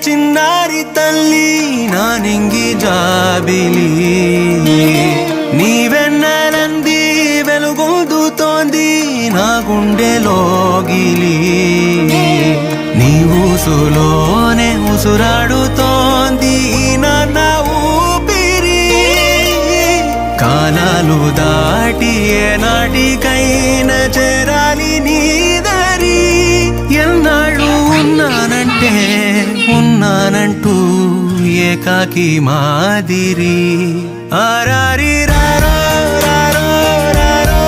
చిన్నారి తల్లి నా నింగి జాబిలి నీవెన్నెలంది వెలుగొందుతోంది నా గుండెలోగిలి నీ ఊసులోనే ఉసురాడుతోంది నా ఊపిరి కాలాలు దాటి ఏనాటికైనా చేరాలి నీ దరి ఎన్నాళ్ళు ఉన్నానంటూ ఏకాకి మాదిరి ఆరారి రారో రారో రారో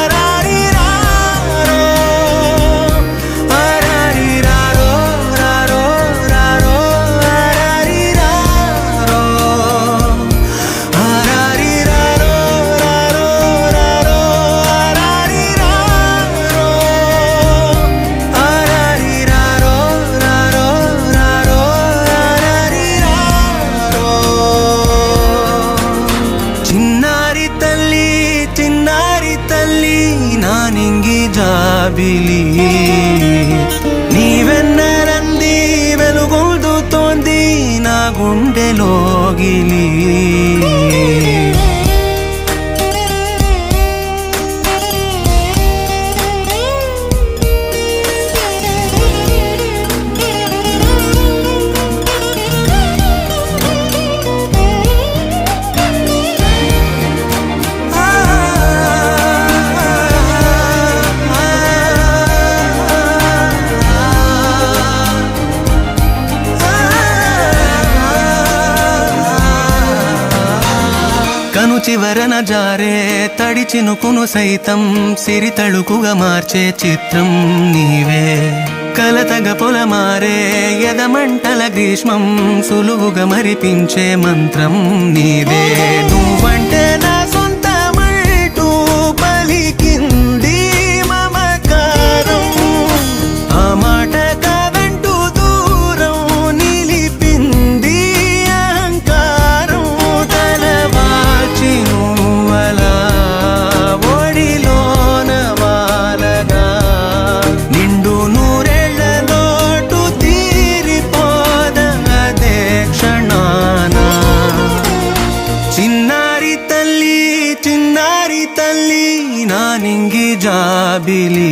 ఆరారి రారో ఆరారి రారో రారో రారో ఆరారి రారో ఆరారి రారో రారో రారో ఆరారి రారో ఆరారి రారో రారో రారో ఆరారి రారో చిన్నారి తల్లి నా నింగి జాబిలి నీవెన్నెలంది వెలుగొందుతోంది నా గుండెలోగిలి కను చివరన జారే తడి చినుకును సైతం సిరి తళుకుగా మార్చే చిత్రం నీవే కలతగ పొలమారే ఎదమంటల గ్రీష్మం సులువుగా మరిపించే మంత్రం నీదే నువ్వంటే నా సొంతమంటూ పలికింది మమకారం ఆ మాట కాదంటూ దూరం నిలిపింది అహంకారం తలవాచి నువ్వలా ఒడిలోన వాలగా నిండు నూరేళ్ల లోటు తీరిపోదదే క్షణాన చిన్నారి తల్లి నా నింగి జాబిలి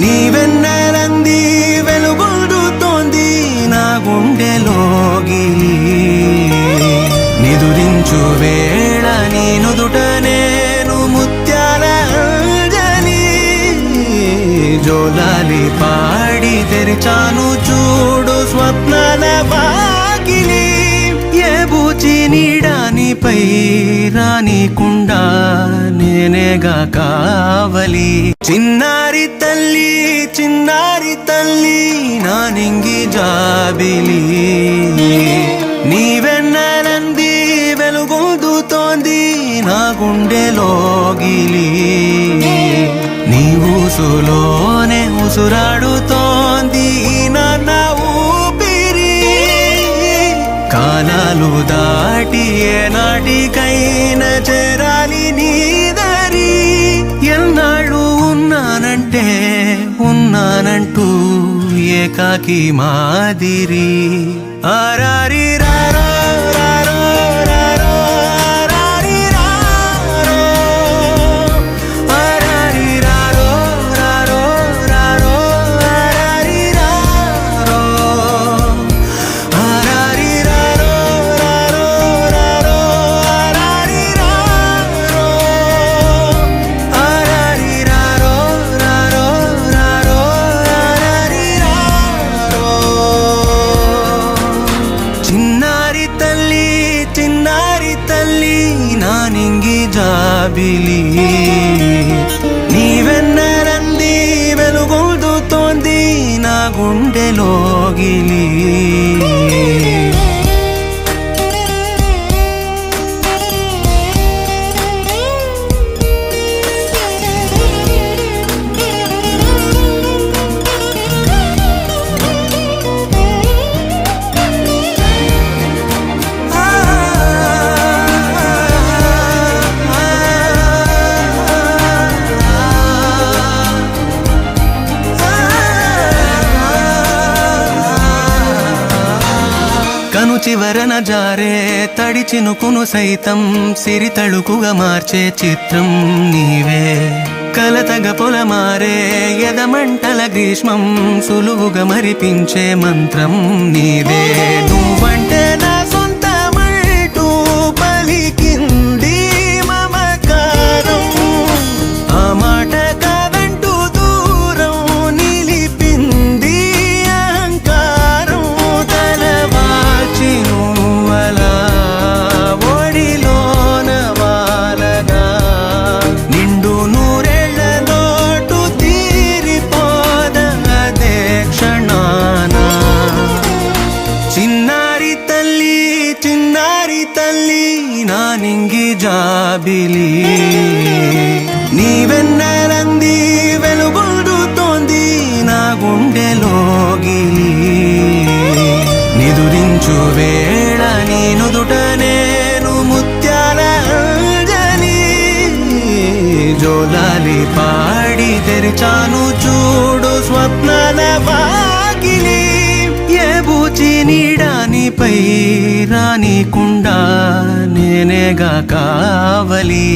నీవెన్నెలంది వెలుగొందుతోంది నా గుండెలోగిలి నిదురించు వేళ నీ నుదుట నేను ముత్యాల అంజలి జోలాలి పాడి తెరిచాను చూడు స్వప్నాల వాకిలి ఏ బూచి నీడానిపై రానికుండా నేనేగా కావలి చిన్నారి తల్లి నా నింగి జాబిలి నీవెన్నెలంది వెలుగొందుతోంది నా గుండెలోగిలి నీ ఊసులోనే ఉసురాడుతోంది నా ఊపిరి కాలాలు దాటి ఏనాటికైనా చేరాలి నీ దరి ఎన్నాళ్ళు ఉన్నానంటూ ఏకాకి మాదిరి ఆరారి రారో రారో రారో ఆరారి రారో ఆరారి రారో రారో రారో ఆరారి రారో ఆరారి రారో రారో రారో ఆరారి రారో ఆరారి రారో రారో రారో ఆరారి రారో చిన్నారి తల్లి నా నింగి జాబిలి నీవెన్నెలంది వెలుగొందుతోంది నా గుండెలోగిలి చివరన జారే తడి చినుకును సైతం సిరి తళుకుగా మార్చే చిత్రం నీవే. కలతగ పొలమారే ఎదమంటల గ్రీష్మం సులువుగా మరిపించే మంత్రం నీదే. నువ్వంటే నా సొంతమంటూ పలికింది మమకారం, ఆ మాట కాదంటూ దూరం నిలిపింది అహంకారం. తలవాల్చి నువ్వలా ఒడిలోన వాలగా నిండు నూరేళ్ల లోటు తీరిపోద అదే క్షణాన. చిన్నారి తల్లి చిన్నారి తల్లి నా నింగి జాబిలి, నీవెన్నెలంది వెలుగొందుతోంది నా గుండెలోగిలి. నిదురించు వేళ నీ నుదుట నేను ముత్యాల అంజలి, జోలాలి పాడి తెరిచాను చూడు స్వప్నాల వాకిలి. ఏ బూచి నీడానిపై రానికుండా నేనేగా కావలి.